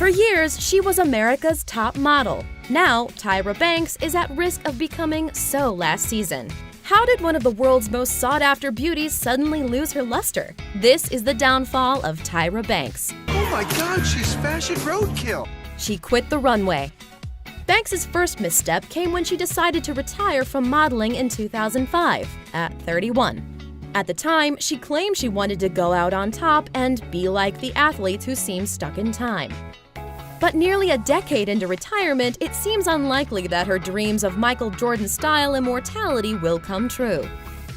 years, she was America's top model. Now, Tyra Banks is at risk of becoming so last season. How did one of the world's most sought-after beauties suddenly lose her luster? This is the downfall of Tyra Banks. Oh my God, she's fashion roadkill. She quit the runway. Banks' first misstep came when she decided to retire from modeling in 2005, at 31. At the time, she claimed she wanted to go out on top and be like the athletes who seem stuck in time. But nearly a decade into retirement, it seems unlikely that her dreams of Michael Jordan-style immortality will come true.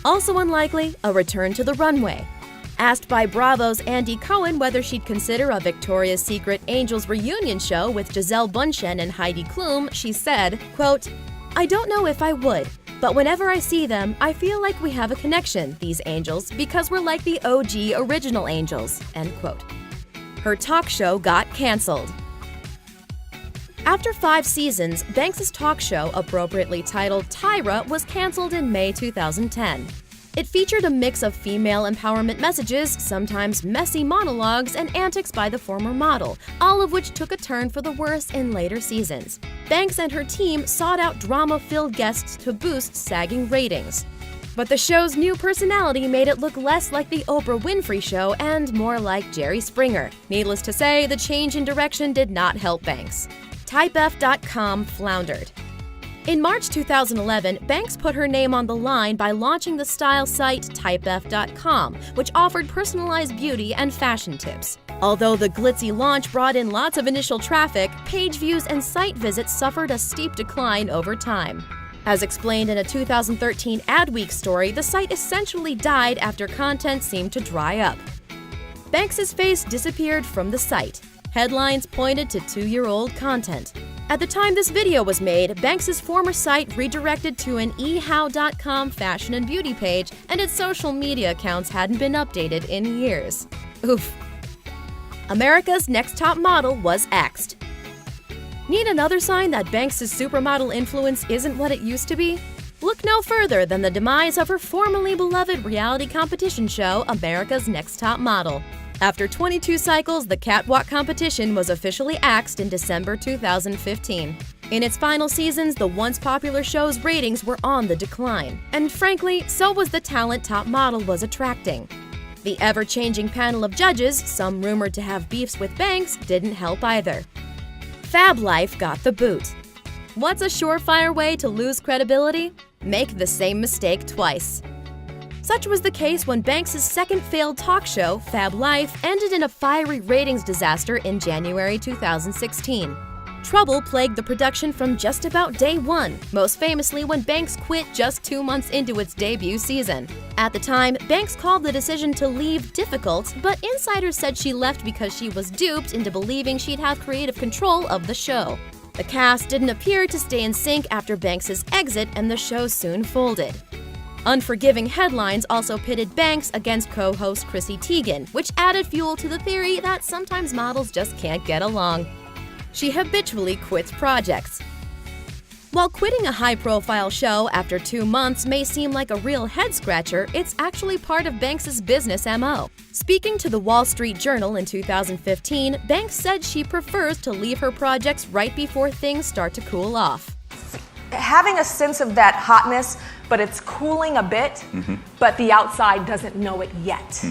Also unlikely, a return to the runway. Asked by Bravo's Andy Cohen whether she'd consider a Victoria's Secret Angels reunion show with Gisele Bundchen and Heidi Klum, she said, quote, "I don't know if I would, but whenever I see them, I feel like we have a connection, these angels, because we're like the OG original angels," end quote. Her talk show got canceled. After 5 seasons, Banks' talk show, appropriately titled Tyra, was canceled in May 2010. It featured a mix of female empowerment messages, sometimes messy monologues, and antics by the former model, all of which took a turn for the worse in later seasons. Banks and her team sought out drama-filled guests to boost sagging ratings. But the show's new personality made it look less like the Oprah Winfrey Show and more like Jerry Springer. Needless to say, the change in direction did not help Banks. TypeF.com floundered. In March 2011, Banks put her name on the line by launching the style site TypeF.com, which offered personalized beauty and fashion tips. Although the glitzy launch brought in lots of initial traffic, page views and site visits suffered a steep decline over time. As explained in a 2013 Adweek story, the site essentially died after content seemed to dry up. Banks' face disappeared from the site. Headlines pointed to 2-year-old content. At the time this video was made, Banks' former site redirected to an ehow.com fashion and beauty page, and its social media accounts hadn't been updated in years. Oof. America's Next Top Model was axed. Need another sign that Banks' supermodel influence isn't what it used to be? Look no further than the demise of her formerly beloved reality competition show, America's Next Top Model. After 22 cycles, the catwalk competition was officially axed in December 2015. In its final seasons, the once popular show's ratings were on the decline. And frankly, so was the talent Top Model was attracting. The ever-changing panel of judges, some rumored to have beefs with Banks, didn't help either. Fab Life got the boot. What's a surefire way to lose credibility? Make the same mistake twice. Such was the case when Banks' second failed talk show, Fab Life, ended in a fiery ratings disaster in January 2016. Trouble plagued the production from just about day one, most famously when Banks quit just 2 months into its debut season. At the time, Banks called the decision to leave difficult, but insiders said she left because she was duped into believing she'd have creative control of the show. The cast didn't appear to stay in sync after Banks' exit, and the show soon folded. Unforgiving headlines also pitted Banks against co-host Chrissy Teigen, which added fuel to the theory that sometimes models just can't get along. She habitually quits projects. While quitting a high-profile show after 2 months may seem like a real head-scratcher, it's actually part of Banks' business MO. Speaking to the Wall Street Journal in 2015, Banks said she prefers to leave her projects right before things start to cool off. Having a sense of that hotness, but it's cooling a bit, but the outside doesn't know it yet.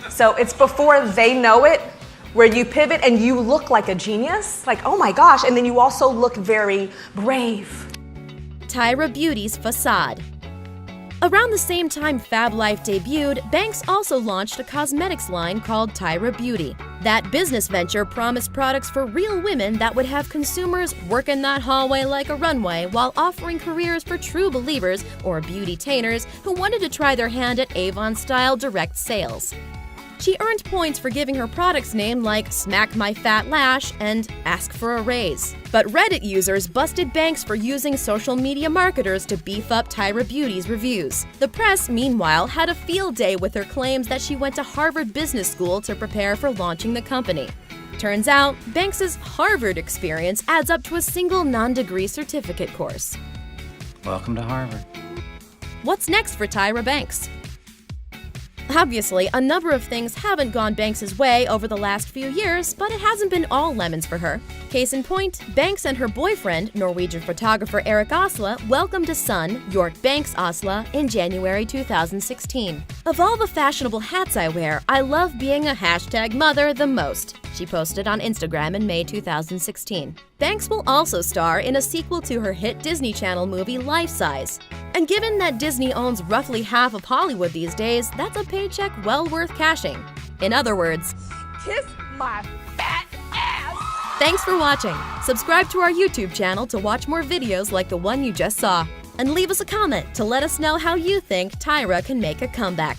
So it's before they know it, where you pivot and you look like a genius, like, oh my gosh, and then you also look very brave. Tyra Beauty's facade. Around the same time Fab Life debuted, Banks also launched a cosmetics line called Tyra Beauty. That business venture promised products for real women that would have consumers working that hallway like a runway while offering careers for true believers or beauty-tainers who wanted to try their hand at Avon-style direct sales. She earned points for giving her products names like Smack My Fat Lash and Ask for a Raise. But Reddit users busted Banks for using social media marketers to beef up Tyra Beauty's reviews. The press, meanwhile, had a field day with her claims that she went to Harvard Business School to prepare for launching the company. Turns out, Banks' Harvard experience adds up to a single non-degree certificate course. Welcome to Harvard. What's next for Tyra Banks? Obviously, a number of things haven't gone Banks' way over the last few years, but it hasn't been all lemons for her. Case in point, Banks and her boyfriend, Norwegian photographer Erik Asla, welcomed a son, York Banks Asla, in January 2016. "Of all the fashionable hats I wear, I love being a #mother the most," she posted on Instagram in May 2016. Banks will also star in a sequel to her hit Disney Channel movie Life Size. And given that Disney owns roughly half of Hollywood these days, that's a paycheck well worth cashing. In other words, Kiss my fat ass! thanks for watching. Subscribe to our YouTube channel to watch more videos like the one you just saw. And leave us a comment to let us know how you think Tyra can make a comeback.